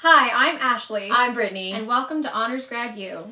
Hi, I'm Ashley. I'm Brittany. And welcome to Honors Grad U.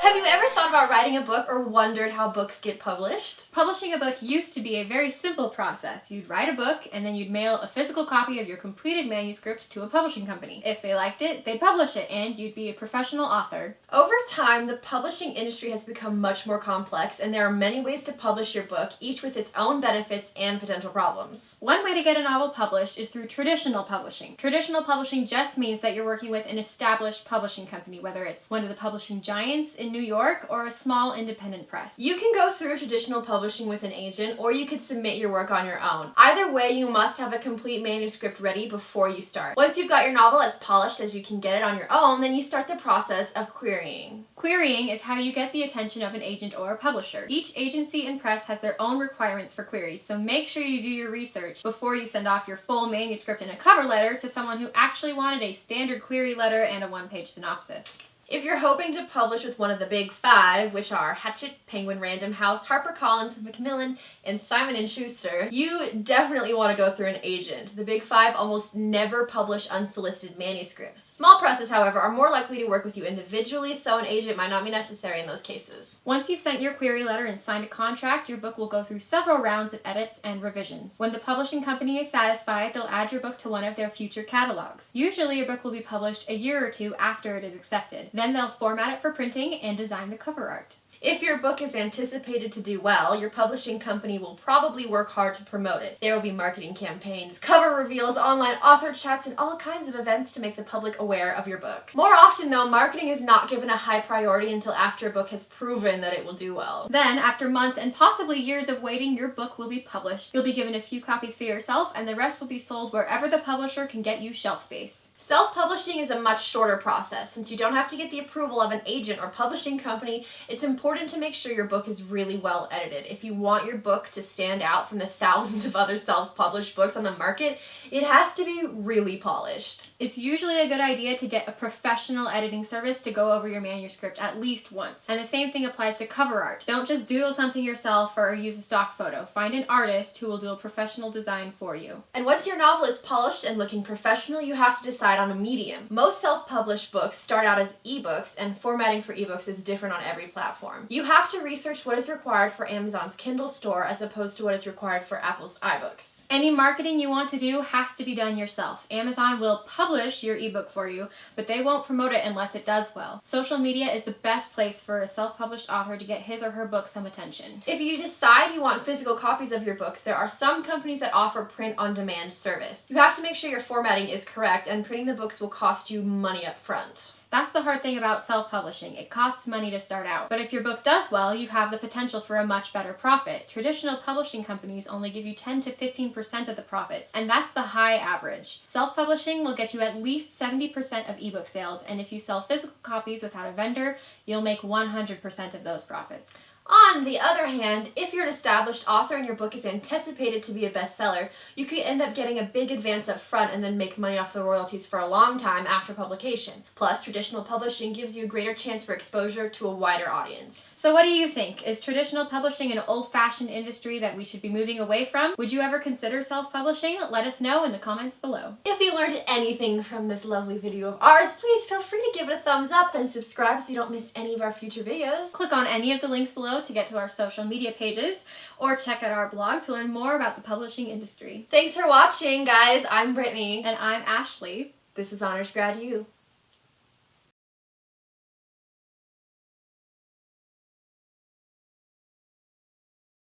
Have you ever thought about writing a book or wondered how books get published? Publishing a book used to be a very simple process. You'd write a book and then you'd mail a physical copy of your completed manuscript to a publishing company. If they liked it, they'd publish it and you'd be a professional author. Over time, the publishing industry has become much more complex and there are many ways to publish your book, each with its own benefits and potential problems. One way to get a novel published is through traditional publishing. Traditional publishing just means that you're working with an established publishing company, whether it's one of the publishing giants in New York or a small independent press. You can go through traditional publishing with an agent, or you could submit your work on your own. Either way, you must have a complete manuscript ready before you start. Once you've got your novel as polished as you can get it on your own, then you start the process of querying. Querying is how you get the attention of an agent or a publisher. Each agency and press has their own requirements for queries, so make sure you do your research before you send off your full manuscript and a cover letter to someone who actually wanted a standard query letter and a one-page synopsis. If you're hoping to publish with one of the big five, which are Hachette, Penguin Random House, HarperCollins, Macmillan, and Simon & Schuster, you definitely want to go through an agent. The big five almost never publish unsolicited manuscripts. Small presses, however, are more likely to work with you individually, so an agent might not be necessary in those cases. Once you've sent your query letter and signed a contract, your book will go through several rounds of edits and revisions. When the publishing company is satisfied, they'll add your book to one of their future catalogs. Usually your book will be published a year or two after it is accepted. Then they'll format it for printing and design the cover art. If your book is anticipated to do well, your publishing company will probably work hard to promote it. There will be marketing campaigns, cover reveals, online author chats, and all kinds of events to make the public aware of your book. More often though, marketing is not given a high priority until after a book has proven that it will do well. Then, after months and possibly years of waiting, your book will be published. You'll be given a few copies for yourself, and the rest will be sold wherever the publisher can get you shelf space. Self-publishing is a much shorter process. Since you don't have to get the approval of an agent or publishing company, it's important to make sure your book is really well edited. If you want your book to stand out from the thousands of other self-published books on the market, it has to be really polished. It's usually a good idea to get a professional editing service to go over your manuscript at least once. And the same thing applies to cover art. Don't just doodle something yourself or use a stock photo. Find an artist who will do a professional design for you. And once your novel is polished and looking professional, you have to decide on a medium. Most self-published books start out as ebooks, and formatting for ebooks is different on every platform. You have to research what is required for Amazon's Kindle store as opposed to what is required for Apple's iBooks. Any marketing you want to do has to be done yourself. Amazon will publish your ebook for you, but they won't promote it unless it does well. Social media is the best place for a self-published author to get his or her book some attention. If you decide you want physical copies of your books, there are some companies that offer print-on-demand service. You have to make sure your formatting is correct, and printing the books will cost you money up front. That's the hard thing about self-publishing. It costs money to start out. But if your book does well, you have the potential for a much better profit. Traditional publishing companies only give you 10 to 15% of the profits, and that's the high average. Self-publishing will get you at least 70% of ebook sales, and if you sell physical copies without a vendor, you'll make 100% of those profits. On the other hand, if you're an established author and your book is anticipated to be a bestseller, you could end up getting a big advance up front and then make money off the royalties for a long time after publication. Plus, traditional publishing gives you a greater chance for exposure to a wider audience. So what do you think? Is traditional publishing an old-fashioned industry that we should be moving away from? Would you ever consider self-publishing? Let us know in the comments below. If you learned anything from this lovely video of ours, please feel free to give it a thumbs up and subscribe so you don't miss any of our future videos. Click on any of the links below to get to our social media pages, or check out our blog to learn more about the publishing industry. Thanks for watching, guys. I'm Brittany. And I'm Ashley. This is Honors Grad U.